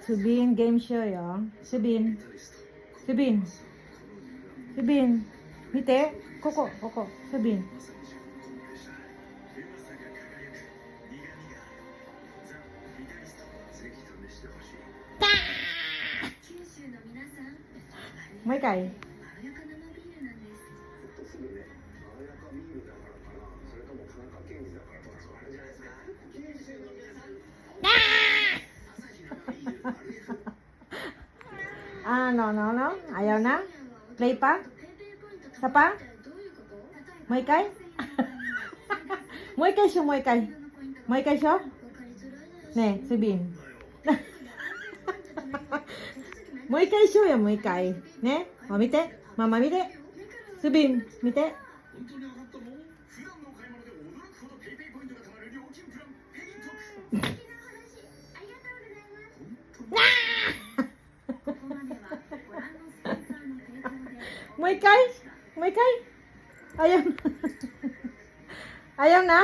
Subin game show yo. Subin. Subin. Subin. Mite. Koko. Subin. もう一回。No. Ayaw na? Play pa? Isa pa? Mo ikay? Mo ikay siya, mo ikay. Mo ikay siya? Ne, Subin. Mo ikay siya ya, mo ikay. Ne? Mite. Mama mite. Subin, mite. Mo ikay? Mo ikay? Ayaw na. Ayaw na.